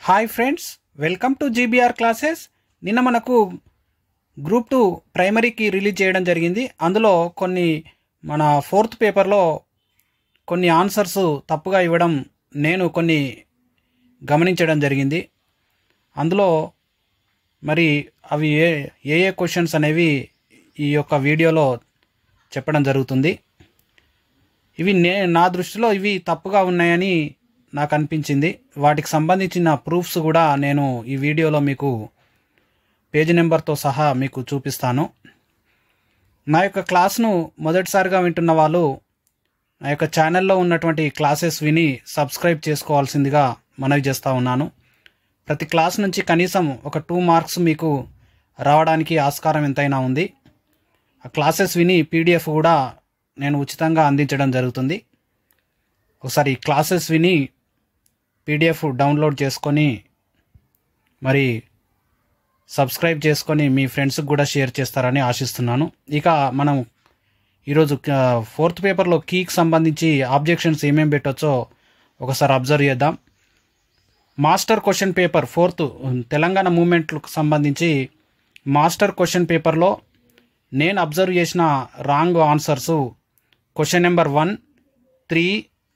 Hi friends, welcome to GBR classes. నిన్న మనకు group 2 ప్రైమరీకి release చేయడం జరిగింది. అందులో కొన్ని మన 4th పేపర్లో కొన్ని ఆన్సర్స్ తప్పుగా ఇవ్వడం నేను కొన్ని గమనించడం జరిగింది. అందులో మరి అవి ఏ క్వశ్చన్స్ అనేవి ఈ యొక్క వీడియోలో చెప్పడం జరుగుతుంది. ఇవి నా దృష్టిలో ఇవి తప్పుగా ఉన్నాయని నాకు అనిపించింది. వాటికి సంబంధించిన ప్రూఫ్స్ కూడా నేను ఈ వీడియోలో మీకు పేజీ నెంబర్తో సహా మీకు చూపిస్తాను. నా యొక్క క్లాస్ను మొదటిసారిగా వింటున్న వాళ్ళు నా యొక్క ఛానల్లో ఉన్నటువంటి క్లాసెస్ విని సబ్స్క్రైబ్ చేసుకోవాల్సిందిగా మనవి చేస్తూ ఉన్నాను. ప్రతి క్లాస్ నుంచి కనీసం ఒక 2 మార్క్స్ మీకు రావడానికి ఆస్కారం ఎంతైనా ఉంది. ఆ క్లాసెస్ విని పీడిఎఫ్ కూడా నేను ఉచితంగా అందించడం జరుగుతుంది. ఒకసారి క్లాసెస్ విని పీడిఎఫ్ డౌన్లోడ్ చేసుకొని మరి సబ్స్క్రైబ్ చేసుకొని మీ ఫ్రెండ్స్కి కూడా షేర్ చేస్తారని ఆశిస్తున్నాను. ఇక మనం ఈరోజు 4th పేపర్లో కీకి సంబంధించి ఆబ్జెక్షన్స్ ఏమేమి పెట్టవచ్చో ఒకసారి అబ్జర్వ్ చేద్దాం. Master question paper 4th Telangana మూమెంట్లకు సంబంధించి మాస్టర్ క్వశ్చన్ పేపర్లో నేను అబ్జర్వ్ చేసిన రాంగ్ ఆన్సర్సు క్వశ్చన్ నెంబర్ 1, 3,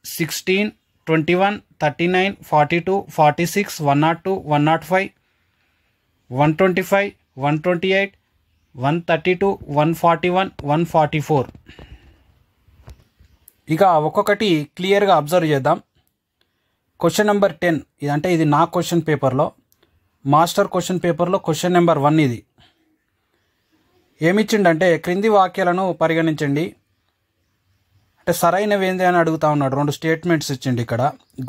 16, 21, 39, 42, 46, 102, 105, 125, 128, 132, 141, 144. ఇక ఒక్కొక్కటి క్లియర్గా అబ్జర్వ్ చేద్దాం. క్వశ్చన్ నెంబర్ 10 ఇదంటే ఇది నా క్వశ్చన్ పేపర్లో మాస్టర్ క్వశ్చన్ పేపర్లో క్వశ్చన్ నెంబర్ 1 ఇది. ఏమిచ్చిండంటే క్రింది వాక్యాలను పరిగణించండి అంటే సరైనవి ఏంది అని అడుగుతా ఉన్నాడు. 2 స్టేట్మెంట్స్ ఇచ్చిండు. ఇక్కడ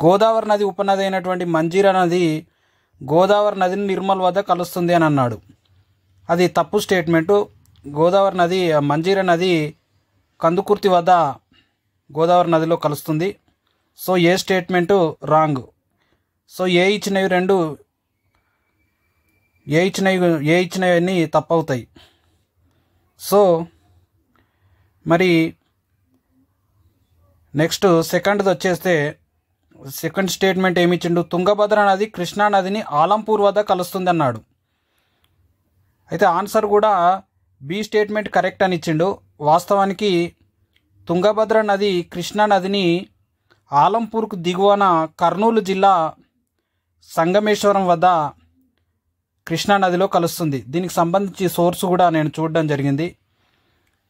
గోదావరి నది ఉపనది అయినటువంటి మంజీరా నది గోదావరి నదిని నిర్మల్ వద్ద కలుస్తుంది అని అన్నాడు. అది తప్పు స్టేట్మెంటు. గోదావరి నది మంజీరా నది కందుకుర్తి వద్ద గోదావరి నదిలో కలుస్తుంది. సో ఏ స్టేట్మెంటు రాంగ్. సో ఏ ఇచ్చినవన్నీ తప్పు అవుతాయి. సో మరి నెక్స్ట్ సెకండ్ది వచ్చేస్తే సెకండ్ స్టేట్మెంట్ ఏమిచ్చిండు, తుంగభద్ర నది కృష్ణా నదిని ఆలంపూర్ వద్ద కలుస్తుంది అన్నాడు. అయితే ఆన్సర్ కూడా బి స్టేట్మెంట్ కరెక్ట్ అని ఇచ్చిండు. వాస్తవానికి తుంగభద్ర నది కృష్ణా నదిని ఆలంపూర్కు దిగువన కర్నూలు జిల్లా సంగమేశ్వరం వద్ద కృష్ణా నదిలో కలుస్తుంది. దీనికి సంబంధించి సోర్స్ కూడా నేను చూడడం జరిగింది.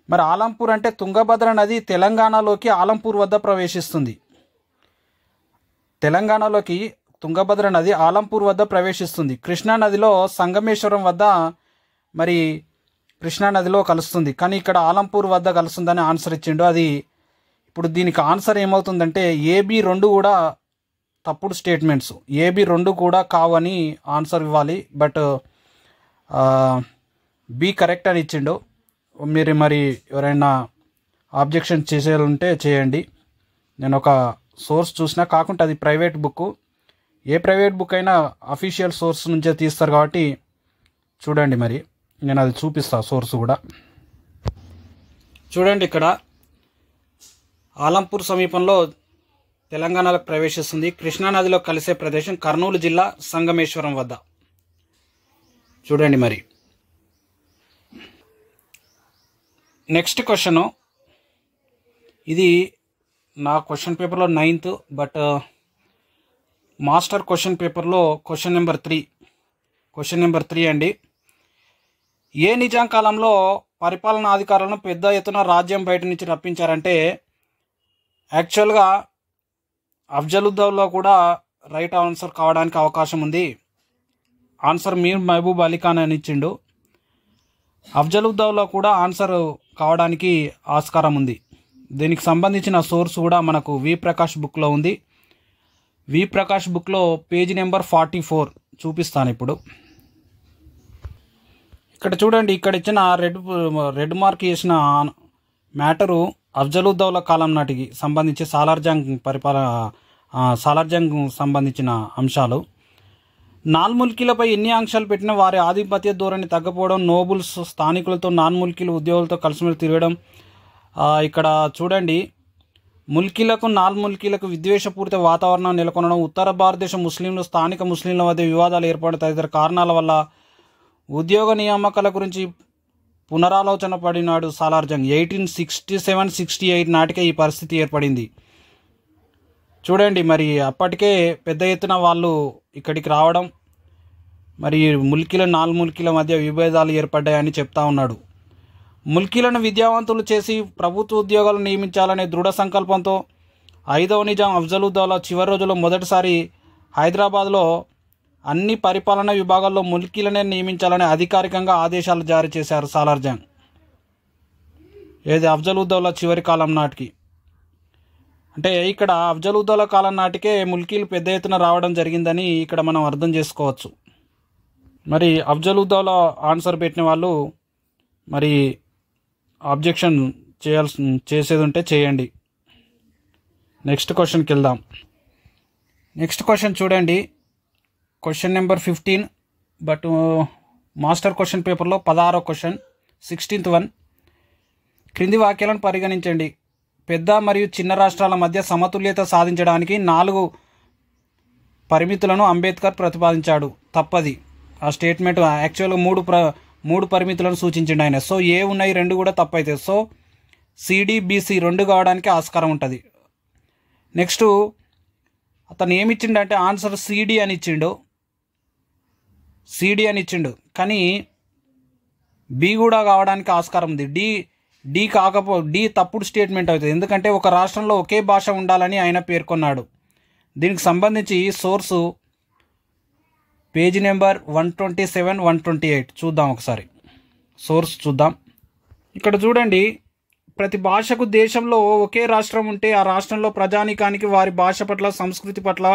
మరి ఆలంపూర్ అంటే తుంగభద్ర నది తెలంగాణలోకి ఆలంపూర్ వద్ద ప్రవేశిస్తుంది. తెలంగాణలోకి తుంగభద్ర నది ఆలంపూర్ వద్ద ప్రవేశిస్తుంది. కృష్ణా నదిలో సంగమేశ్వరం వద్ద మరి కృష్ణా నదిలో కలుస్తుంది. కానీ ఇక్కడ ఆలంపూర్ వద్ద కలుస్తుందని ఆన్సర్ ఇచ్చిండు. అది ఇప్పుడు దీనికి ఆన్సర్ ఏమవుతుందంటే ఏబి 2 కూడా తప్పుడు స్టేట్మెంట్స్. ఏబి 2 కూడా కావని ఆన్సర్ ఇవ్వాలి. బట్ బి కరెక్ట్ అని ఇచ్చిండు. మీరు మరి ఎవరైనా ఆబ్జెక్షన్ చేసేయాలంటే చేయండి. నేను ఒక సోర్స్ చూసినా, కాకుండా అది ప్రైవేట్ బుక్. ఏ ప్రైవేట్ బుక్ అయినా అఫీషియల్ సోర్స్ నుంచే తీస్తారు కాబట్టి చూడండి. మరి నేను అది చూపిస్తా సోర్స్ కూడా. చూడండి, ఇక్కడ ఆలంపూర్ సమీపంలో తెలంగాణలోకి ప్రవేశిస్తుంది. కృష్ణానదిలో కలిసే ప్రదేశం కర్నూలు జిల్లా సంగమేశ్వరం వద్ద. చూడండి మరి. నెక్స్ట్ క్వశ్చను, ఇది నా క్వశ్చన్ పేపర్లో 9th, బట్ మాస్టర్ క్వశ్చన్ పేపర్లో క్వశ్చన్ నెంబర్ 3 అండి. ఏ నిజాం కాలంలో పరిపాలనా అధికారులను పెద్ద ఎత్తున రాజ్యం బయట నుంచి రప్పించారంటే యాక్చువల్గా అఫ్జలుద్దౌలా కూడా రైట్ ఆన్సర్ కావడానికి అవకాశం ఉంది. ఆన్సర్ మీర్ మహబూబ్ అలీ ఖాన్ అని ఇచ్చిండు. అఫ్జలుద్దౌలా కూడా ఆన్సర్ కావడానికి ఆస్కారం ఉంది. దీనికి సంబంధించిన సోర్స్ కూడా మనకు వి ప్రకాష్ బుక్లో ఉంది. వి ప్రకాష్ బుక్లో పేజీ నెంబర్ 44 చూపిస్తాను ఇప్పుడు. ఇక్కడ చూడండి, ఇక్కడ ఇచ్చిన రెడ్ మార్క్ చేసిన మ్యాటరు అఫ్జలుద్దౌలా కాలం నాటికి సంబంధించి సాలార్జంగ్ సంబంధించిన అంశాలు. నాన్ముల్కీలపై ఎన్ని ఆంక్షలు పెట్టినా వారి ఆధిపత్య ధోరణి తగ్గపోవడం, నోబుల్స్ స్థానికులతో నాన్ముల్కీలు ఉద్యోగులతో కలిసిమెలిసి తిరగడం. ఇక్కడ చూడండి, ముల్కీలకు నాల్ ముల్కీలకు విద్వేషపూరిత వాతావరణం నెలకొనడం, ఉత్తర భారతదేశ ముస్లింలు స్థానిక ముస్లింల మధ్య వివాదాలు ఏర్పడిన తదితర కారణాల వల్ల ఉద్యోగ నియామకాల గురించి పునరాలోచన పడినాడు సాలార్జంగ్. 1867-68 నాటికే ఈ పరిస్థితి ఏర్పడింది. చూడండి, మరి అప్పటికే పెద్ద ఎత్తున వాళ్ళు ఇక్కడికి రావడం, మరి ముల్కీల నాలుగు ముల్కీల మధ్య విభేదాలు ఏర్పడ్డాయని చెప్తా ఉన్నాడు. ముల్కీలను విద్యావంతులు చేసి ప్రభుత్వ ఉద్యోగాలు నియమించాలనే దృఢ సంకల్పంతో 5వ నిజాం అఫ్జలుద్దౌలా చివరి రోజుల్లో మొదటిసారి హైదరాబాద్లో అన్ని పరిపాలనా విభాగాల్లో ముల్కీలనే నియమించాలని అధికారికంగా ఆదేశాలు జారీ చేశారు సాలార్జంగ్. ఏది అఫ్జలుద్దౌలా చివరి కాలం నాటికి, అంటే ఇక్కడ అఫ్జలుద్దౌలా కాలం నాటికే ముల్కీలు పెద్ద ఎత్తున రావడం జరిగిందని ఇక్కడ మనం అర్థం చేసుకోవచ్చు. మరి అఫ్జలుద్దౌలా ఆన్సర్ పెట్టిన వాళ్ళు మరి అబ్జెక్షన్ చేసేది ఉంటే చేయండి. నెక్స్ట్ క్వశ్చన్కి వెళ్దాం. నెక్స్ట్ క్వశ్చన్ చూడండి, question number 15, but master question పేపర్లో 16వ క్వశ్చన్, 16th వన్. క్రింది వాక్యాలను పరిగణించండి. పెద్ద మరియు చిన్న రాష్ట్రాల మధ్య సమతుల్యత సాధించడానికి 4 పరిమితులను అంబేద్కర్ ప్రతిపాదించాడు. తప్పది. ఆ స్టేట్మెంట్ యాక్చువల్గా మూడు పరిమితులను సూచించండి ఆయన. సో ఏ ఉన్నాయి 2 కూడా తప్పైతాయి. సో సిడిబిసి 2 కావడానికి ఆస్కారం ఉంటుంది. నెక్స్ట్ అతను ఏమిచ్చిండంటే ఆన్సర్ సిడి అని ఇచ్చిండు, కానీ బి కూడా కావడానికి ఆస్కారం ఉంది. డి డి తప్పుడు స్టేట్మెంట్ అవుతుంది. ఎందుకంటే ఒక రాష్ట్రంలో ఒకే భాష ఉండాలని ఆయన పేర్కొన్నాడు. దీనికి సంబంధించి సోర్సు పేజీ నెంబర్ 127, 128 చూద్దాం ఒకసారి. సోర్స్ చూద్దాం. ఇక్కడ చూడండి, ప్రతి భాషకు దేశంలో ఒకే రాష్ట్రం ఉంటే ఆ రాష్ట్రంలో ప్రజానీకానికి వారి భాష పట్ల, సంస్కృతి పట్ల,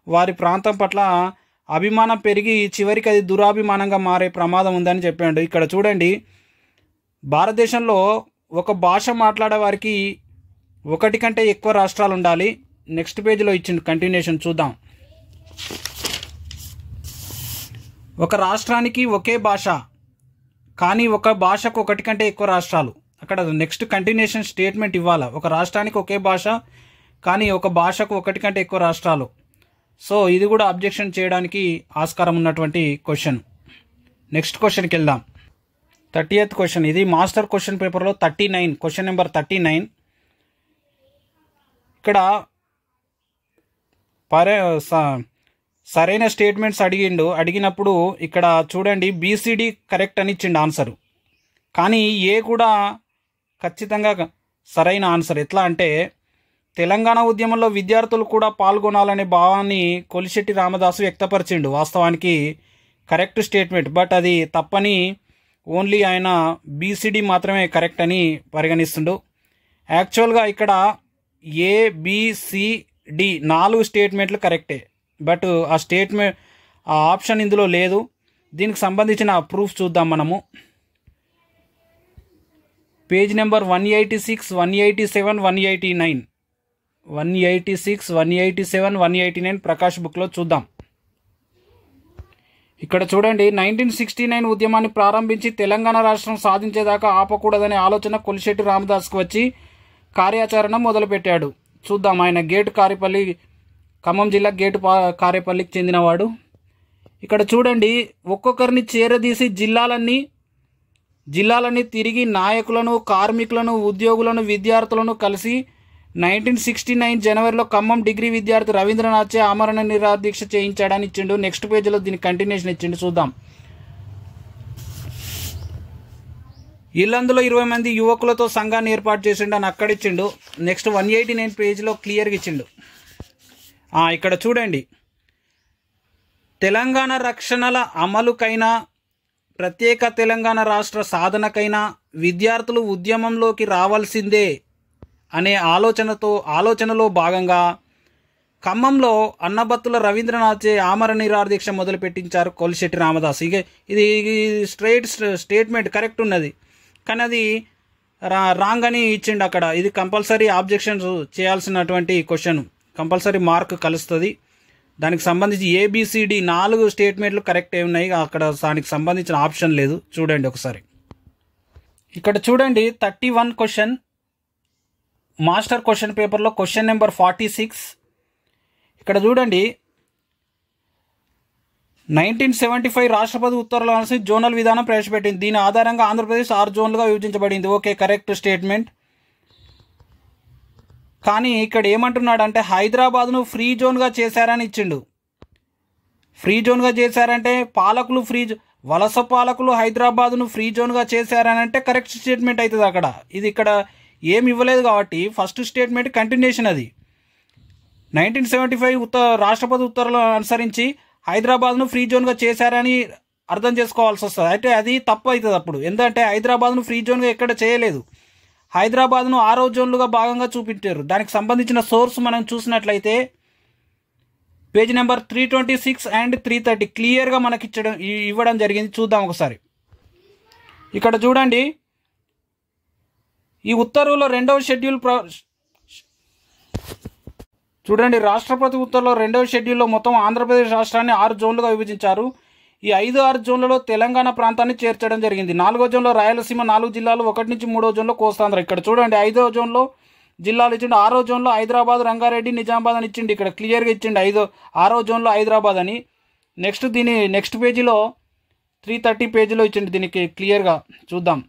వారి ప్రాంతం పట్ల అభిమానం పెరిగి చివరికి అది దురాభిమానంగా మారే ప్రమాదం ఉందని చెప్పాడు. ఇక్కడ చూడండి, భారతదేశంలో ఒక భాష మాట్లాడే వారికి 1 కంటే ఎక్కువ రాష్ట్రాలు ఉండాలి. నెక్స్ట్ పేజీలో ఇచ్చిండు, కంటిన్యూషన్ చూద్దాం. ఒక రాష్ట్రానికి ఒకే భాష, కానీ ఒక భాషకు 1 కంటే ఎక్కువ రాష్ట్రాలు. అక్కడ నెక్స్ట్ కంటిన్యూషన్ స్టేట్మెంట్ ఇవ్వాలి. ఒక రాష్ట్రానికి ఒకే భాష, కానీ ఒక భాషకు 1 కంటే ఎక్కువ రాష్ట్రాలు. సో ఇది కూడా అబ్జెక్షన్ చేయడానికి ఆస్కారం ఉన్నటువంటి క్వశ్చన్. నెక్స్ట్ క్వశ్చన్కి వెళ్దాం. 30th question. ఇది మాస్టర్ క్వశ్చన్ పేపర్లో 39, క్వశ్చన్ నెంబర్ 39. ఇక్కడ సరైన స్టేట్మెంట్స్ అడిగినప్పుడు ఇక్కడ చూడండి, బీసీడీ కరెక్ట్ అని ఇచ్చిండు ఆన్సరు, కానీ ఏ కూడా ఖచ్చితంగా సరైన ఆన్సర్. ఎట్లా అంటే, తెలంగాణ ఉద్యమంలో విద్యార్థులు కూడా పాల్గొనాలనే భావాన్ని కొలిశెట్టి రామదాసు వ్యక్తపరిచిండు. వాస్తవానికి కరెక్ట్ స్టేట్మెంట్, బట్ అది తప్పని ఓన్లీ ఆయన బీసీడీ మాత్రమే కరెక్ట్ అని పరిగణిస్తుండు. యాక్చువల్గా ఇక్కడ ఏబిసిడి 4 స్టేట్మెంట్లు కరెక్టే, బట్ ఆ ఆప్షన్ ఇందులో లేదు. దీనికి సంబంధించిన ప్రూఫ్ చూద్దాం మనము. పేజ్ నెంబర్ 186, 187, 189, 186, 187, 189 ప్రకాష్ బుక్లో చూద్దాం. ఇక్కడ చూడండి, 1969 ఉద్యమాన్ని ప్రారంభించి తెలంగాణ రాష్ట్రం సాధించేదాకా ఆపకూడదనే ఆలోచన కొలిశెట్టి రామదాస్కు వచ్చి కార్యాచరణ మొదలుపెట్టాడు. చూద్దాం. ఆయన గేటు కారేపల్లి, ఖమ్మం జిల్లా గేటు కారేపల్లికి చెందినవాడు. ఇక్కడ చూడండి, ఒక్కొక్కరిని చేరదీసి జిల్లాలన్నీ తిరిగి నాయకులను, కార్మికులను, ఉద్యోగులను, విద్యార్థులను కలిసి 1969 జనవరిలో ఖమ్మం డిగ్రీ విద్యార్థి రవీంద్రనాథ్చే ఆమరణ నిరాదీక్ష చేయించాడని ఇచ్చిండు. నెక్స్ట్ పేజీలో దీని కంటిన్యూషన్ ఇచ్చిండు, చూద్దాం. ఇల్లందులో 20 మంది యువకులతో సంఘాన్ని ఏర్పాటు చేసిండు అని అక్కడ ఇచ్చిండు. నెక్స్ట్ 189 పేజీలో క్లియర్గా ఇచ్చిండు. ఇక్కడ చూడండి, తెలంగాణ రక్షణల అమలుకైనా, ప్రత్యేక తెలంగాణ రాష్ట్ర సాధనకైనా విద్యార్థులు ఉద్యమంలోకి రావాల్సిందే అనే ఆలోచనలో భాగంగా ఖమ్మంలో అన్నబత్తుల రవీంద్రనాథ్చే ఆమరణ నిరాదీక్ష మొదలుపెట్టించారు కొలిశెట్టి రామదాస్. ఇది స్టేట్మెంట్ కరెక్ట్ ఉన్నది, కానీ అది రాంగ్ అని ఇచ్చిండు అక్కడ. ఇది కంపల్సరీ ఆబ్జెక్షన్స్ చేయాల్సినటువంటి క్వశ్చన్, కంపల్సరీ మార్క్ కలుస్తుంది. దానికి సంబంధించి ఏబిసిడి 4 స్టేట్మెంట్లు కరెక్ట్ ఉన్నాయి, అక్కడ దానికి సంబంధించిన ఆప్షన్ లేదు. చూడండి ఒకసారి. ఇక్కడ చూడండి, 31 క్వశ్చన్. మాస్టర్ క్వశ్చన్ పేపర్లో క్వశ్చన్ నెంబర్ 46. ఇక్కడ చూడండి, 1975 రాష్ట్రపతి ఉత్తర్వులు అనుసరించి జోనల్ విధానం ప్రవేశపెట్టింది. దీని ఆధారంగా ఆంధ్రప్రదేశ్ 6 జోన్లుగా విభజించబడింది. Okay, correct statement. కానీ ఇక్కడ ఏమంటున్నాడంటే హైదరాబాద్ను ఫ్రీ జోన్గా చేశారని ఇచ్చిండు. ఫ్రీ జోన్గా చేశారంటే పాలకులు వలస పాలకులు హైదరాబాద్ను ఫ్రీ జోన్గా చేశారని అంటే కరెక్ట్ స్టేట్మెంట్ అవుతుంది అక్కడ. ఇది ఇక్కడ ఏమి ఇవ్వలేదు కాబట్టి ఫస్ట్ స్టేట్మెంట్ కంటిన్యూషన్. అది 1975 రాష్ట్రపతి ఉత్తర్వులను అనుసరించి హైదరాబాద్ను ఫ్రీ జోన్గా చేశారని అర్థం చేసుకోవాల్సి వస్తుంది. అయితే అది తప్పు అవుతుంది అప్పుడు. ఎందుకంటే హైదరాబాద్ను ఫ్రీ జోన్గా ఎక్కడ చేయలేదు. హైదరాబాద్ను 6వ జోన్లుగా భాగంగా చూపించారు. దానికి సంబంధించిన సోర్స్ మనం చూసినట్లయితే పేజ్ నెంబర్ 326 అండ్ 330 క్లియర్గా మనకి ఇవ్వడం జరిగింది. చూద్దాం ఒకసారి. ఇక్కడ చూడండి, ఈ ఉత్తర్వులో 2వ షెడ్యూల్ చూడండి, రాష్ట్రపతి ఉత్తర్వులో 2వ షెడ్యూల్లో మొత్తం ఆంధ్రప్రదేశ్ రాష్ట్రాన్ని 6 జోన్లుగా విభజించారు. ఈ 5 జోన్లలో తెలంగాణ ప్రాంతాన్ని చేర్చడం జరిగింది. 4వ జోన్లో రాయలసీమ 4 జిల్లాలు, 1 నుంచి 3వ జోన్లో కోస్తాంధ్ర. ఇక్కడ చూడండి 5వ జోన్లో జిల్లాలు ఇచ్చిండు. 6వ జోన్లో హైదరాబాద్, రంగారెడ్డి, నిజామాబాద్ అని ఇచ్చిండు. ఇక్కడ క్లియర్గా ఇచ్చిండు 6వ జోన్లో హైదరాబాద్ అని. నెక్స్ట్ పేజీలో 330 పేజీలో ఇచ్చిండు. దీనికి క్లియర్గా చూద్దాం.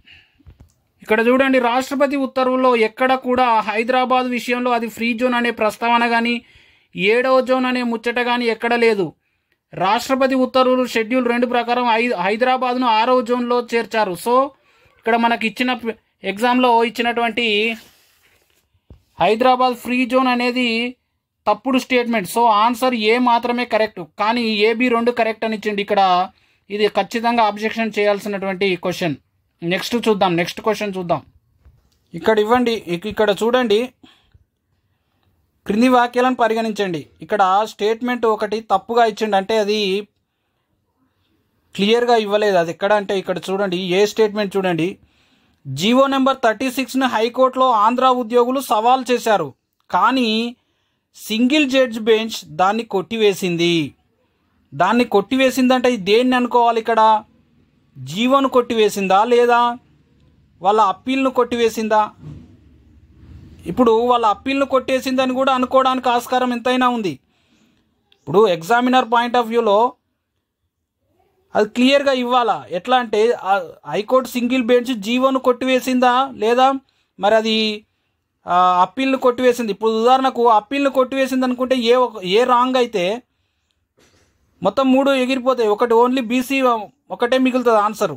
ఇక్కడ చూడండి, రాష్ట్రపతి ఉత్తర్వుల్లో ఎక్కడ కూడా హైదరాబాద్ విషయంలో అది ఫ్రీ జోన్ అనే ప్రస్తావన కానీ 7వ జోన్ అనే ముచ్చట కానీ ఎక్కడ లేదు. రాష్ట్రపతి ఉత్తర్వులు షెడ్యూల్ 2 ప్రకారం హైదరాబాద్ను 6వ జోన్లో చేర్చారు. సో ఇక్కడ మనకి ఇచ్చిన ఎగ్జామ్లో ఇచ్చినటువంటి హైదరాబాద్ ఫ్రీ జోన్ అనేది తప్పుడు స్టేట్మెంట్. సో ఆన్సర్ ఏ మాత్రమే కరెక్ట్, కానీ ఏబి 2 కరెక్ట్ అని ఇచ్చింది. ఇక్కడ ఇది ఖచ్చితంగా అబ్జెక్షన్ చేయాల్సినటువంటి క్వశ్చన్. నెక్స్ట్ క్వశ్చన్ చూద్దాం. ఇక్కడ చూడండి, క్రింది వాక్యాలను పరిగణించండి. ఇక్కడ స్టేట్మెంట్ ఒకటి తప్పుగా ఇచ్చిండు, అంటే అది క్లియర్గా ఇవ్వలేదు. అది ఎక్కడ అంటే ఇక్కడ చూడండి, ఏ స్టేట్మెంట్ చూడండి, జీవో నెంబర్ 36ని హైకోర్టులో ఆంధ్ర ఉద్యోగులు సవాల్ చేశారు, కానీ సింగిల్ జడ్జ్ బెంచ్ దాన్ని కొట్టివేసింది. దాన్ని కొట్టివేసిందంటే దేన్ని అనుకోవాలి? ఇక్కడ జీవోను కొట్టివేసిందా లేదా వాళ్ళ అప్పీల్ను కొట్టివేసిందా? ఇప్పుడు వాళ్ళ అప్పీల్ను కొట్టేసిందని కూడా అనుకోవడానికి ఆస్కారం ఎంతైనా ఉంది. ఇప్పుడు ఎగ్జామినర్ పాయింట్ ఆఫ్ వ్యూలో అది క్లియర్గా ఇవ్వాలా. ఎట్లా అంటే హైకోర్టు సింగిల్ బెంచ్ జీవోను కొట్టివేసిందా లేదా మరి అది అప్పీల్ను కొట్టివేసింది. ఇప్పుడు ఉదాహరణకు అప్పీల్ను కొట్టివేసింది అనుకుంటే ఏ రాంగ్ అయితే మొత్తం 3 ఎగిరిపోతాయి, ఒకటి ఓన్లీ బీసీ ఒకటే మిగులుతుంది ఆన్సరు.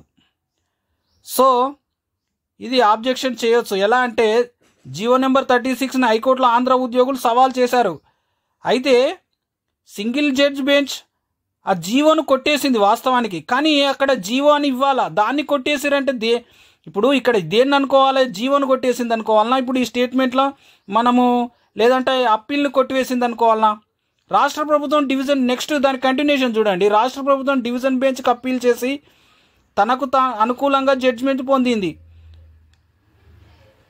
సో ఇది ఆబ్జెక్షన్ చేయొచ్చు. ఎలా అంటే జీవో నెంబర్ 36ని హైకోర్టులో ఆంధ్ర ఉద్యోగులు సవాల్ చేశారు, అయితే సింగిల్ జడ్జ్ బెంచ్ ఆ జీవోను కొట్టేసింది వాస్తవానికి, కానీ అక్కడ జీవో అని ఇవ్వాలా, దాన్ని కొట్టేసారంటే ఇప్పుడు ఇక్కడ దేన్ని అనుకోవాలి? జీవోను కొట్టేసింది అనుకోవాలన్నా ఇప్పుడు ఈ స్టేట్మెంట్లో మనము, లేదంటే అప్పీల్ని కొట్టివేసింది అనుకోవాలన్నా? రాష్ట్ర ప్రభుత్వం డివిజన్ నెక్స్ట్ దాని కంటిన్యూషన్ చూడండి. రాష్ట్ర ప్రభుత్వం డివిజన్ బెంచ్కి అప్పీల్ చేసి తనకు అనుకూలంగా జడ్జిమెంట్ పొందింది.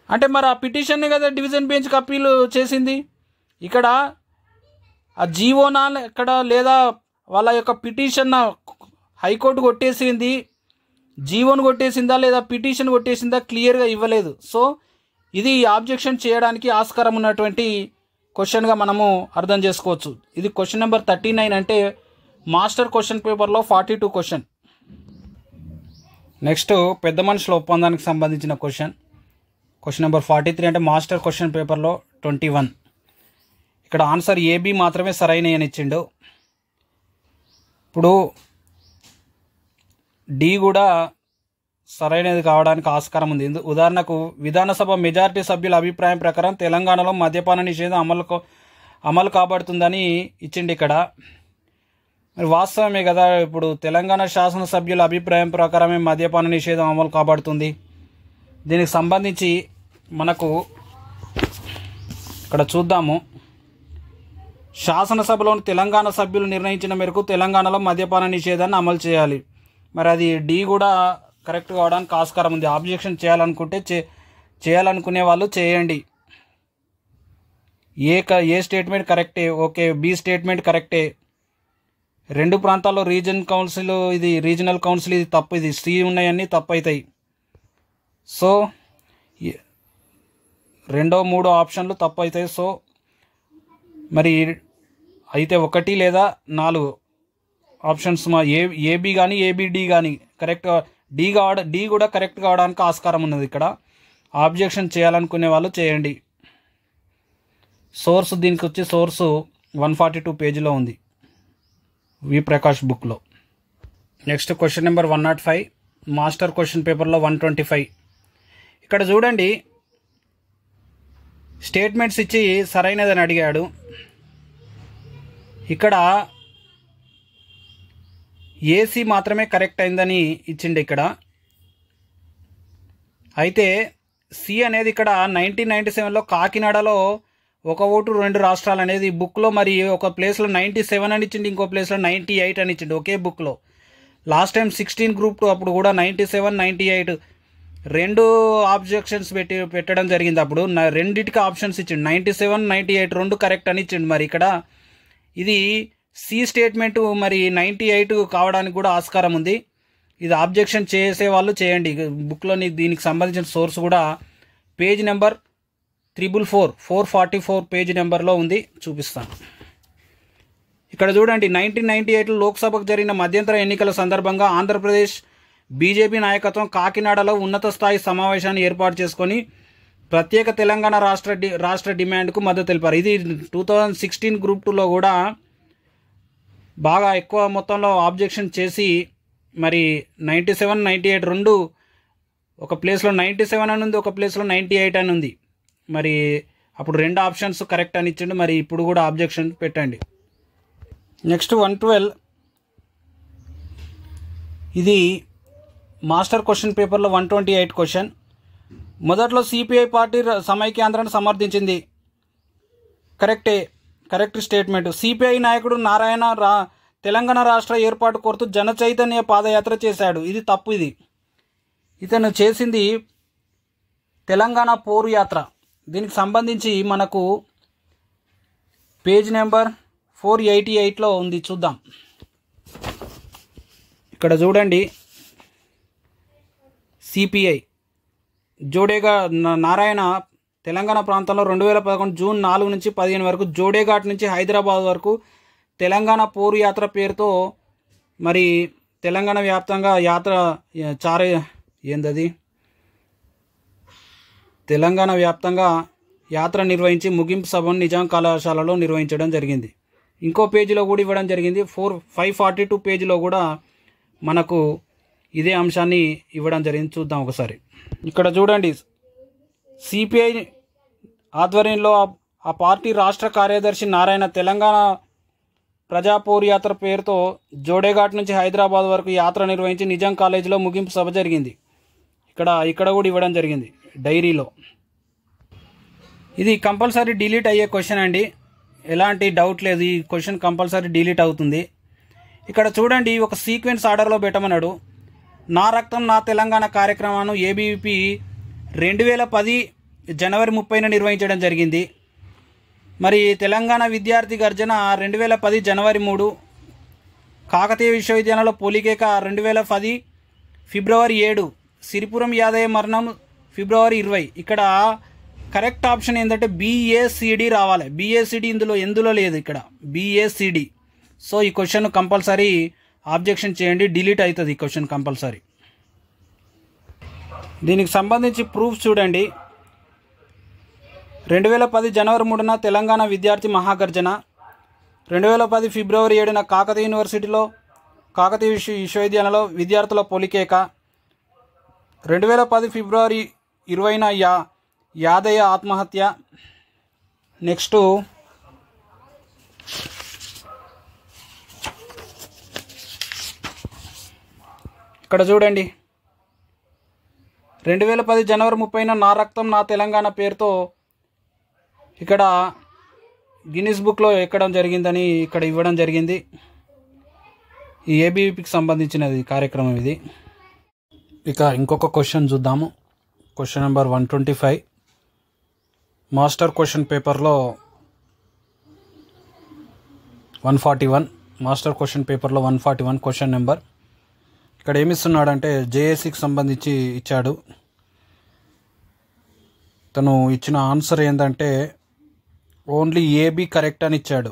అంటే మరి ఆ పిటిషన్ని కదా డివిజన్ బెంచ్కి అప్పీల్ చేసింది. ఇక్కడ ఆ జీవోనా ఇక్కడ లేదా వాళ్ళ యొక్క పిటిషన్ హైకోర్టు కొట్టేసింది, జీవోను కొట్టేసిందా లేదా పిటిషన్ కొట్టేసిందా క్లియర్గా ఇవ్వలేదు. సో ఇది ఆబ్జెక్షన్ చేయడానికి ఆస్కారం ఉన్నటువంటి క్వశ్చన్గా మనము అర్థం చేసుకోవచ్చు. ఇది క్వశ్చన్ నెంబర్ 39 అంటే మాస్టర్ క్వశ్చన్ పేపర్లో 42 క్వశ్చన్. నెక్స్ట్ పెద్ద మనుషుల ఒప్పందానికి సంబంధించిన క్వశ్చన్ నెంబర్ 43 అంటే మాస్టర్ క్వశ్చన్ పేపర్లో 21. ఇక్కడ ఆన్సర్ ఏబి మాత్రమే సరైన అని ఇచ్చిండు. ఇప్పుడు డి కూడా సరైనది కావడానికి ఆస్కారం ఉంది. ఉదాహరణకు విధానసభ మెజారిటీ సభ్యుల అభిప్రాయం ప్రకారం తెలంగాణలో మద్యపాన నిషేధం అమలు కాబడుతుందని ఇచ్చిండి. ఇక్కడ మరి వాస్తవమే కదా. ఇప్పుడు తెలంగాణ శాసనసభ్యుల అభిప్రాయం ప్రకారమే మద్యపాన నిషేధం అమలు కాబడుతుంది. దీనికి సంబంధించి మనకు ఇక్కడ చూద్దాము. శాసనసభలోని తెలంగాణ సభ్యులు నిర్ణయించిన మేరకు తెలంగాణలో మద్యపాన నిషేధాన్ని అమలు చేయాలి. మరి అది డి కూడా కరెక్ట్ కావడానికి ఆస్కారం ఉంది. ఆబ్జెక్షన్ చేయాలనుకుంటే చేయాలనుకునే వాళ్ళు చేయండి. ఏ స్టేట్మెంట్ కరెక్టే, ఓకే. బి స్టేట్మెంట్ కరెక్టే. 2 ప్రాంతాల్లో రీజనల్ కౌన్సిల్ ఇది తప్పు. ఇది సి ఉన్నాయన్నీ తప్పు అవుతాయి. సో రెండో మూడో ఆప్షన్లు తప్పు అవుతాయి. సో మరి అయితే 1 లేదా 4 ఆప్షన్స్ మా ఏబి కానీ ఏబిడి కానీ కరెక్ట్, డి కూడా కరెక్ట్ కావడానికి ఆస్కారం ఉన్నది. ఇక్కడ ఆబ్జెక్షన్ చేయాలనుకునే వాళ్ళు చేయండి. సోర్స్ దీనికి వచ్చి సోర్సు 142 పేజీలో ఉంది వి ప్రకాష్ బుక్లో. Next question number 105, master question పేపర్లో 125. ఇక్కడ చూడండి, స్టేట్మెంట్స్ ఇచ్చి సరైనదని అడిగాడు. ఇక్కడ ఏసీ మాత్రమే కరెక్ట్ అయిందని ఇచ్చిండు ఇక్కడ. అయితే సి అనేది ఇక్కడ 1997లో కాకినాడలో 1 ఓటు 2 రాష్ట్రాలు అనేది బుక్లో మరి ఒక ప్లేస్లో 97 అని ఇచ్చిండు, ఇంకో ప్లేస్లో 98 అని ఇచ్చిండు ఒకే బుక్లో. లాస్ట్ టైం 16 గ్రూప్ 2 అప్పుడు కూడా 97, 98 2 ఆబ్జెక్షన్స్ పెట్టడం జరిగింది. అప్పుడు రెండింటికి ఆప్షన్స్ ఇచ్చిండు, 97, 98 2 కరెక్ట్ అని ఇచ్చిండు. మరి ఇక్కడ ఇది సి స్టేట్మెంటు మరి 98 కావడానికి కూడా ఆస్కారం ఉంది. ఇది ఆబ్జెక్షన్ చేసే వాళ్ళు చేయండి. బుక్లోని దీనికి సంబంధించిన సోర్స్ కూడా పేజ్ నెంబర్ 444 పేజ్ నెంబర్లో ఉంది, చూపిస్తాను. ఇక్కడ చూడండి, 1998లో లోక్సభకు జరిగిన మధ్యంతర ఎన్నికల సందర్భంగా ఆంధ్రప్రదేశ్ బీజేపీ నాయకత్వం కాకినాడలో ఉన్నత స్థాయి సమావేశాన్ని ఏర్పాటు చేసుకొని ప్రత్యేక తెలంగాణ రాష్ట్ర డిమాండ్కు మద్దతు తెలిపారు. ఇది 2016 గ్రూప్ 2లో కూడా బాగా ఎక్కువ మొత్తంలో ఆబ్జెక్షన్ చేసి మరి 97, 98 2 ఒక ప్లేస్లో 97 అని ఉంది, ఒక ప్లేస్లో 98 అని ఉంది. మరి అప్పుడు 2 ఆప్షన్స్ కరెక్ట్ అని ఇచ్చిండు. మరి ఇప్పుడు కూడా ఆబ్జెక్షన్ పెట్టండి. నెక్స్ట్ 112, ఇది మాస్టర్ క్వశ్చన్ పేపర్లో 128 క్వశ్చన్. మొదట్లో సిపిఐ పార్టీ సమైక్యాంధ్రను సమర్థించింది. Correct statement. సిపిఐ నాయకుడు నారాయణ తెలంగాణ రాష్ట్ర ఏర్పాటు కోరుతూ జన చైతన్య పాదయాత్ర చేశాడు. ఇది తప్పు. ఇతను చేసింది తెలంగాణ పోరు యాత్ర. దీనికి సంబంధించి మనకు పేజ్ నెంబర్ 488లో ఉంది, చూద్దాం. ఇక్కడ చూడండి, సిపిఐ జోడేగా నారాయణ తెలంగాణ ప్రాంతంలో 2011 జూన్ 4 నుంచి 15 వరకు జోడేఘాట్ నుంచి హైదరాబాద్ వరకు తెలంగాణ పోరు యాత్ర పేరుతో మరి తెలంగాణ వ్యాప్తంగా తెలంగాణ వ్యాప్తంగా యాత్ర నిర్వహించి ముగింపు సభను నిజాం కళాశాలలో నిర్వహించడం జరిగింది. ఇంకో పేజీలో కూడా ఇవ్వడం జరిగింది. 542 పేజీలో కూడా మనకు ఇదే అంశాన్ని ఇవ్వడం జరిగింది, చూద్దాం ఒకసారి. ఇక్కడ చూడండి, సిపిఐ ఆధ్వర్యంలో ఆ పార్టీ రాష్ట్ర కార్యదర్శి నారాయణ తెలంగాణ ప్రజాపోరు యాత్ర పేరుతో జోడేఘాట్ నుంచి హైదరాబాద్ వరకు యాత్ర నిర్వహించి నిజాం కాలేజీలో ముగింపు సభ జరిగింది. ఇక్కడ కూడా ఇవ్వడం జరిగింది డైరీలో. ఇది కంపల్సరీ డిలీట్ అయ్యే క్వశ్చన్ అండి, ఎలాంటి డౌట్ లేదు. ఈ క్వశ్చన్ కంపల్సరీ డిలీట్ అవుతుంది. ఇక్కడ చూడండి, ఒక సీక్వెన్స్ ఆర్డర్లో పెట్టమన్నాడు. నా రక్తం నా తెలంగాణ కార్యక్రమాన్ని ఏబీవీపీ 2010 జనవరి 30న నిర్వహించడం జరిగింది. మరి తెలంగాణ విద్యార్థి గర్జన 2010 జనవరి 3, కాకతీయ విశ్వవిద్యాలయంలో పోలికేక 2010 ఫిబ్రవరి 7, సిరిపురం యాదయ్య మరణం ఫిబ్రవరి 20. ఇక్కడ కరెక్ట్ ఆప్షన్ ఏంటంటే బిఏసిడి రావాలి. బిఏసిడి ఎందులో లేదు, ఇక్కడ బిఏసిడి. సో ఈ క్వశ్చన్ కంపల్సరీ ఆబ్జెక్షన్ చేయండి, డిలీట్ అవుతుంది ఈ క్వశ్చన్ కంపల్సరీ. దీనికి సంబంధించి ప్రూఫ్ చూడండి. 2010 జనవరి 3న తెలంగాణ విద్యార్థి మహాగర్జన, 2010 ఫిబ్రవరి 7న కాకతీయ విశ్వవిద్యాలయంలో విద్యార్థుల పొలికేక, 2010 ఫిబ్రవరి 20న యాదయ్య ఆత్మహత్య. నెక్స్ట్ ఇక్కడ చూడండి, 2010 జనవరి 30న నా రక్తం నా తెలంగాణ పేరుతో ఇక్కడ గిన్నిస్ బుక్లో ఎక్కడం జరిగిందని ఇక్కడ ఇవ్వడం జరిగింది. ఈ ఏబీవీపీకి సంబంధించినది కార్యక్రమం ఇది. ఇక ఇంకొక క్వశ్చన్ చూద్దాము. క్వశ్చన్ నెంబర్ 125 మాస్టర్ క్వశ్చన్ పేపర్లో 141, మాస్టర్ క్వశ్చన్ పేపర్లో 141 క్వశ్చన్ నెంబర్. ఇక్కడ ఏమిస్తున్నాడంటే జేఏసీకి సంబంధించి ఇచ్చాడు. తను ఇచ్చిన ఆన్సర్ ఏంటంటే ఓన్లీ ఏబి కరెక్ట్ అని ఇచ్చాడు.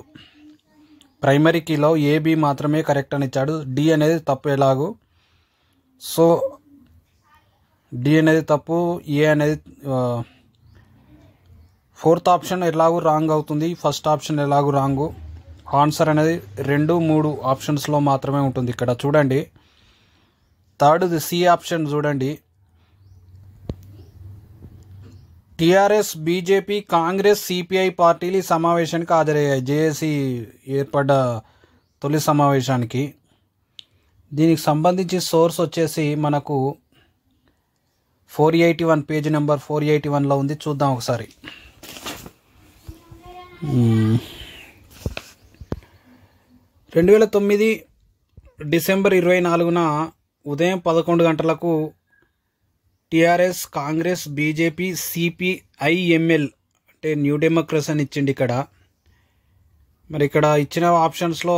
ప్రైమరీ కీలో ఏబి మాత్రమే కరెక్ట్ అని ఇచ్చాడు. డి అనేది తప్పు ఎలాగూ. సో డి అనేది తప్పు, ఏ అనేది ఫోర్త్ ఆప్షన్ ఎలాగూ రాంగ్ అవుతుంది, ఫస్ట్ ఆప్షన్ ఎలాగూ రాంగు. ఆన్సర్ అనేది 2, 3 ఆప్షన్స్లో మాత్రమే ఉంటుంది. ఇక్కడ చూడండి, థర్డ్ది సి ఆప్షన్ చూడండి. టీఆర్ఎస్, బీజేపీ, కాంగ్రెస్, సిపిఐ పార్టీలు ఈ సమావేశానికి హాజరయ్యాయి. జేఏసీ ఏర్పడ్డ తొలి సమావేశానికి. దీనికి సంబంధించి సోర్స్ వచ్చేసి మనకు 481 పేజ్ నెంబర్ 481లో ఉంది. చూద్దాం ఒకసారి. 2009 డిసెంబర్ 24న ఉదయం 11 గంటలకు టీఆర్ఎస్, కాంగ్రెస్, బీజేపీ, సిపిఐఎంఎల్ అంటే న్యూ డెమోక్రసీ అని ఇచ్చిండి ఇక్కడ. మరి ఇక్కడ ఇచ్చిన ఆప్షన్స్లో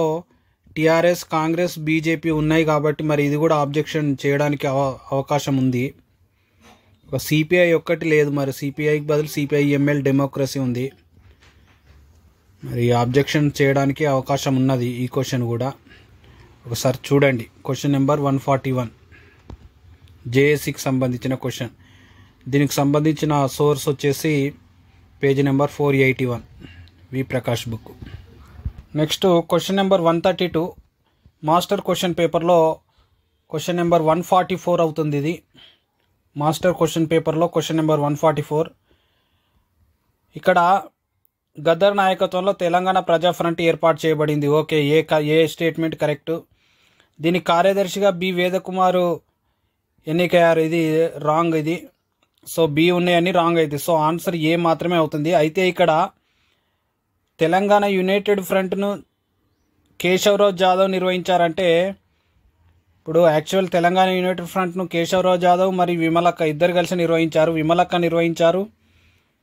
టీఆర్ఎస్, కాంగ్రెస్, బీజేపీ ఉన్నాయి కాబట్టి మరి ఇది కూడా ఆబ్జెక్షన్ చేయడానికి అవకాశం ఉంది. ఒక సిపిఐ ఒక్కటి లేదు, మరి సిపిఐకి బదులు సిపిఐఎంఎల్ డెమోక్రసీ ఉంది. మరి ఆబ్జెక్షన్ చేయడానికి అవకాశం ఉన్నది ఈ క్వశ్చన్ కూడా. ఒకసారి చూడండి, క్వశ్చన్ నెంబర్ 141 జేఏసీకి సంబంధించిన క్వశ్చన్. దీనికి సంబంధించిన సోర్స్ వచ్చేసి page number 481 V Prakash book. Next question number 132 master question పేపర్లో క్వశ్చన్ నెంబర్ 144 అవుతుంది. ఇది మాస్టర్ క్వశ్చన్ పేపర్లో క్వశ్చన్ నెంబర్ 144. ఇక్కడ గద్దర్ నాయకత్వంలో తెలంగాణ ప్రజా ఫ్రంట్ ఏర్పాటు చేయబడింది. Okay, A statement correct. దీనికి కార్యదర్శిగా బి వేదకుమారు ఎన్నికయ్యారు. ఇది రాంగ్. ఇది సో బి ఉన్నాయని రాంగ్ అయితే. సో ఆన్సర్ ఏ మాత్రమే అవుతుంది. అయితే ఇక్కడ తెలంగాణ యునైటెడ్ ఫ్రంట్ను కేశవరావు జాదవ్ నిర్వహించారంటే, ఇప్పుడు యాక్చువల్ తెలంగాణ యునైటెడ్ ఫ్రంట్ను కేశవరావు జాదవ్ మరి విమలక్క ఇద్దరు కలిసి నిర్వహించారు. విమలక్క నిర్వహించారు,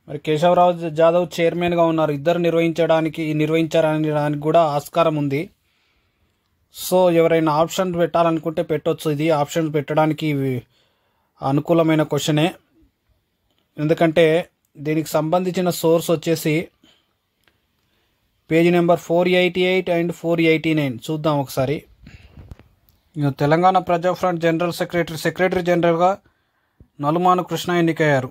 మరి కేశవరావు జాదవ్ చైర్మన్గా ఉన్నారు. ఇద్దరు నిర్వహించారని దానికి కూడా ఆస్కారం ఉంది. సో ఎవరైనా ఆప్షన్ పెట్టాలనుకుంటే పెట్టవచ్చు. ఇది ఆప్షన్ పెట్టడానికి అనుకూలమైన క్వశ్చనే, ఎందుకంటే దీనికి సంబంధించిన సోర్స్ వచ్చేసి పేజ్ నెంబర్ 488 అండ్ 489. చూద్దాం ఒకసారి. Telangana Praja front general secretary జనరల్గా నలుమాను కృష్ణ ఎన్నికయ్యారు.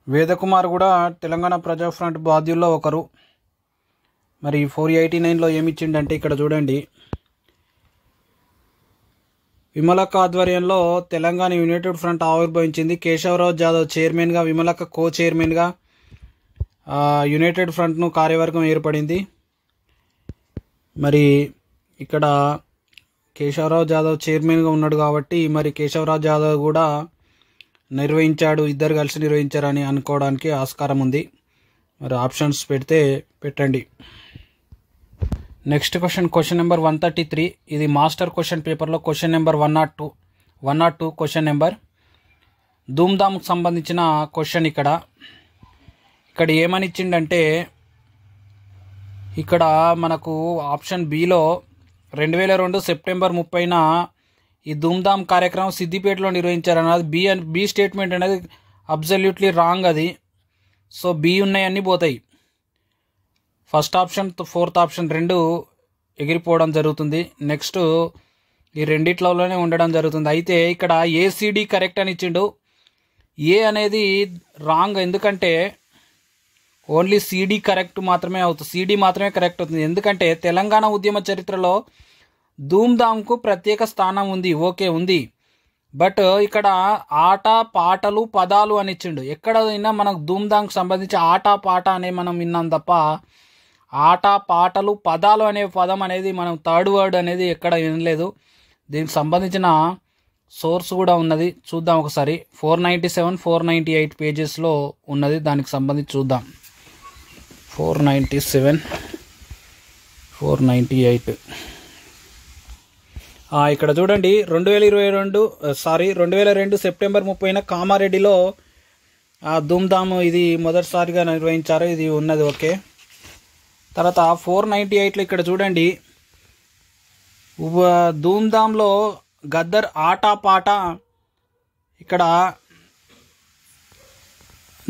వేదకుమార్ కూడా తెలంగాణ ప్రజా ఫ్రంట్ బాధ్యుల్లో ఒకరు. మరి 489లో ఏమిచ్చిండంటే ఇక్కడ చూడండి, విమలక్క ఆధ్వర్యంలో తెలంగాణ యునైటెడ్ ఫ్రంట్ ఆవిర్భవించింది. కేశవరావు జాదవ్ చైర్మన్గా, విమలక్క కో చైర్మన్గా యునైటెడ్ ఫ్రంట్ను కార్యవర్గం ఏర్పడింది. మరి ఇక్కడ కేశవరావు జాదవ్ చైర్మన్గా ఉన్నాడు కాబట్టి మరి కేశవరావు జాదవ్ కూడా నిర్వహించాడు, ఇద్దరు కలిసి నిర్వహించారని అనుకోవడానికి ఆస్కారం ఉంది. మరి ఆప్షన్స్ పెడితే పెట్టండి. Next question number 133. ఇది మాస్టర్ క్వశ్చన్ పేపర్లో క్వశ్చన్ నెంబర్ 102 క్వశ్చన్ నెంబర్. ధూమ్ధామ్కి సంబంధించిన క్వశ్చన్. ఇక్కడ ఏమని ఇచ్చిండంటే, ఇక్కడ మనకు ఆప్షన్ బిలో 2002 సెప్టెంబర్ 30న ఈ ధూమ్ధామ్ కార్యక్రమం సిద్దిపేటలో నిర్వహించారన్నది బి స్టేట్మెంట్ అనేది అబ్సల్యూట్లీ రాంగ్. అది సో బి ఉన్నాయన్నీ పోతాయి. ఫస్ట్ ఆప్షన్, ఫోర్త్ ఆప్షన్ 2 ఎగిరిపోవడం జరుగుతుంది. నెక్స్ట్ ఈ రెండిట్లలోనే ఉండడం జరుగుతుంది. అయితే ఇక్కడ ఏసీడీ కరెక్ట్ అని ఇచ్చిండు. ఏ అనేది రాంగ్, ఎందుకంటే ఓన్లీ సిడి కరెక్ట్ మాత్రమే అవుతుంది. సిడి మాత్రమే కరెక్ట్ అవుతుంది. ఎందుకంటే తెలంగాణ ఉద్యమ చరిత్రలో ధూమ్ధామ్కు ప్రత్యేక స్థానం ఉంది. ఓకే ఉంది, బట్ ఇక్కడ ఆట, పాటలు, పదాలు అని ఇచ్చిండు. ఎక్కడైనా మనకు ధూమ్ధామ్కి సంబంధించి ఆట, పాట అనే మనం విన్నాం తప్ప ఆట, పాటలు, పదాలు అనే పదం అనేది మనం థర్డ్ వర్డ్ అనేది ఎక్కడ వినలేదు. దీనికి సంబంధించిన సోర్స్ కూడా ఉన్నది, చూద్దాం ఒకసారి. 497, 498 పేజెస్లో ఉన్నది. దానికి సంబంధించి చూద్దాం. 497, 498. ఇక్కడ చూడండి, 2002 సెప్టెంబర్ 30న కామారెడ్డిలో ధూమ్ధామ్ ఇది మొదటిసారిగా నిర్వహించారు. ఇది ఉన్నది. ఓకే. తర్వాత 498లో ఇక్కడ చూడండి, ధూమ్ధామ్లో గద్దర్ ఆట, పాట ఇక్కడ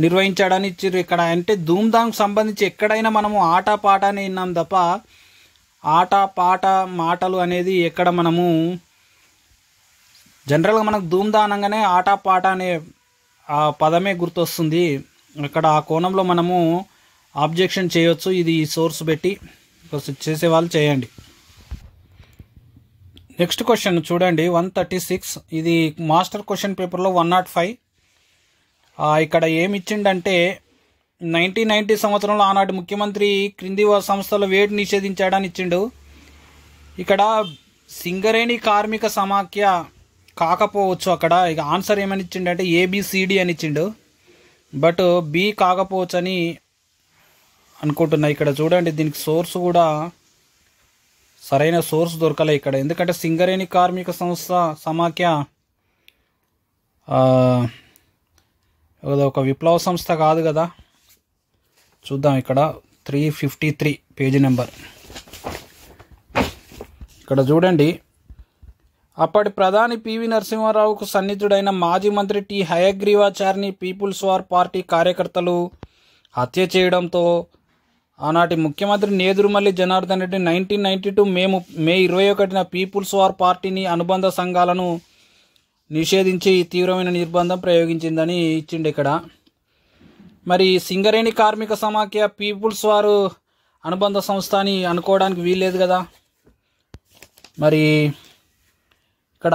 నిర్వహించాడని ఇచ్చారు. ఇక్కడ అంటే ధూమ్ధామ్ సంబంధించి ఎక్కడైనా మనము ఆట పాట అని విన్నాం తప్ప ఆట పాట మాటలు అనేది ఎక్కడ మనము జనరల్గా మనకు ధూమ్ధామ్ అనగానే ఆట పాట అనే ఆ పదమే గుర్తొస్తుంది. అక్కడ ఆ కోణంలో మనము ఆబ్జెక్షన్ చేయొచ్చు. ఇది సోర్స్ పెట్టి చేసేవాళ్ళు చేయండి. నెక్స్ట్ క్వశ్చన్ చూడండి 136. ఇది మాస్టర్ క్వశ్చన్ పేపర్లో 105. ఇక్కడ ఏమి ఇచ్చిండంటే 1990 సంవత్సరంలో ఆనాటి ముఖ్యమంత్రి క్రింది సంస్థల వేటు నిషేధించాడని ఇచ్చిండు. ఇక్కడ సింగరేణి కార్మిక సమాఖ్య కాకపోవచ్చు. అక్కడ ఇక ఆన్సర్ ఏమని ఇచ్చిండంటే ఏబిసిడి అని ఇచ్చిండు. బట్ బి కాకపోవచ్చు అని అనుకుంటున్నా. ఇక్కడ చూడండి దీనికి సోర్స్ కూడా సరైన సోర్స్ దొరకలే ఇక్కడ. ఎందుకంటే సింగరేణి కార్మిక సమాఖ్య ఒక విప్లవ సంస్థ కాదు కదా. చూద్దాం ఇక్కడ 353 పేజీ నెంబర్. ఇక్కడ చూడండి, అప్పటి ప్రధాని పివి నరసింహారావుకు సన్నిహితుడైన మాజీ మంత్రి టి హయగ్రీవాచారిని పీపుల్స్ వార్ పార్టీ కార్యకర్తలు హత్య చేయడంతో ఆనాటి ముఖ్యమంత్రి నేదురుమల్లి జనార్దన్ రెడ్డి 1992 మే 21న పీపుల్స్ వార్ పార్టీని అనుబంధ సంఘాలను నిషేధించి తీవ్రమైన నిర్బంధం ప్రయోగించిందని ఇచ్చిండు ఇక్కడ. మరి సింగరేణి కార్మిక సమాఖ్య పీపుల్స్ వారు అనుబంధ సంస్థ అని అనుకోవడానికి వీల్లేదు కదా. మరి ఇక్కడ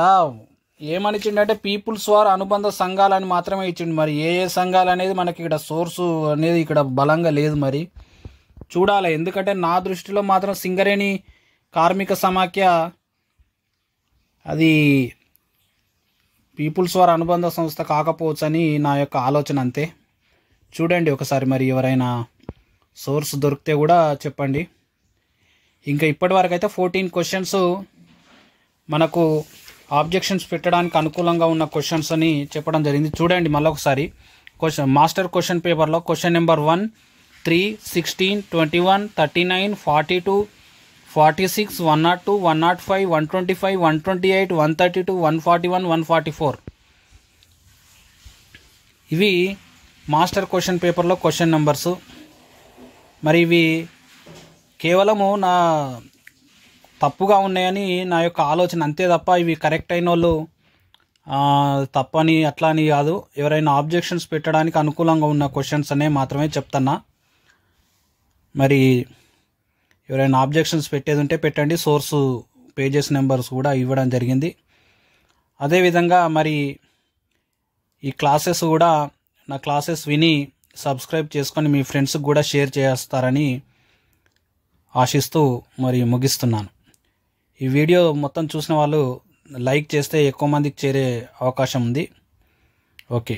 ఏమని ఇచ్చిండంటే పీపుల్స్ వార్ అనుబంధ సంఘాలని మాత్రమే ఇచ్చిండు. మరి ఏ సంఘాలు అనేది మనకి ఇక్కడ సోర్సు అనేది ఇక్కడ బలంగా లేదు. మరి చూడాలి, ఎందుకంటే నా దృష్టిలో మాత్రం సింగరేణి కార్మిక సమాఖ్య అది పీపుల్స్ వార్ అనుబంధ సంస్థ కాకపోవచ్చు అని నా యొక్క ఆలోచన, అంతే. చూడండి ఒకసారి, మరి ఎవరైనా సోర్స్ దొరికితే కూడా చెప్పండి. ఇంకా ఇప్పటి వరకు అయితే 14 క్వశ్చన్స్ మనకు ఆబ్జెక్షన్స్ పెట్టడానికి అనుకూలంగా ఉన్న క్వశ్చన్స్ అని చెప్పడం జరిగింది. చూడండి మళ్ళీ ఒకసారి మాస్టర్ క్వశ్చన్ పేపర్లో క్వశ్చన్ నెంబర్ 1, 3, 16, 21, 39, 42, 46, 102, 105, 125, 128, 132, 141, 144 ఇవి మాస్టర్ క్వశ్చన్ పేపర్లో క్వశ్చన్ నెంబర్స్. మరి ఇవి కేవలము నా తప్పుగా ఉన్నాయని నా యొక్క ఆలోచన, అంతే తప్ప ఇవి కరెక్ట్ అయిన వాళ్ళు తప్పని అట్లా అని కాదు. ఎవరైనా ఆబ్జెక్షన్స్ పెట్టడానికి అనుకూలంగా ఉన్న క్వశ్చన్స్ అనే మాత్రమే చెప్తున్నా. మరి ఎవరైనా ఆబ్జెక్షన్స్ పెట్టేది ఉంటే పెట్టండి. సోర్సు పేజెస్ నెంబర్స్ కూడా ఇవ్వడం జరిగింది. అదేవిధంగా మరి ఈ క్లాసెస్ కూడా నా క్లాసెస్ విని సబ్స్క్రైబ్ చేసుకొని మీ ఫ్రెండ్స్కి కూడా షేర్ చేస్తారని ఆశిస్తూ మరి ముగిస్తున్నాను. ఈ వీడియో మొత్తం చూసిన వాళ్ళు లైక్ చేస్తే ఎక్కువ మందికి చేరే అవకాశం ఉంది. ఓకే.